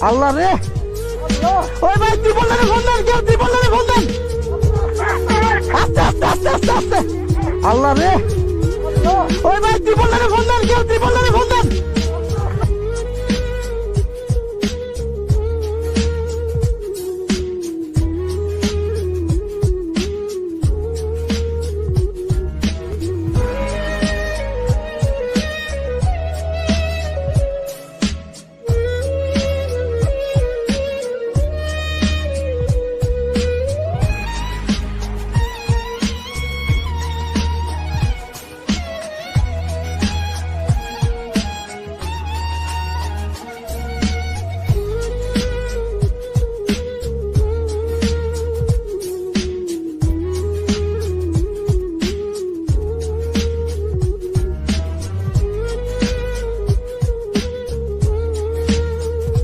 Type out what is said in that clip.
আল্লাহ রে, ওই ভাই ত্রিপলটারে ফোন দেন, কেউ ত্রিপলটারে ফোন দেন। আস্তে আস্তে আস্তে আস্তে আস্তে। আল্লাহ রে, ওই ভাই ত্রিপলটারে ফোন দেন, কেউ ত্রিপলটারে ফোন দেন।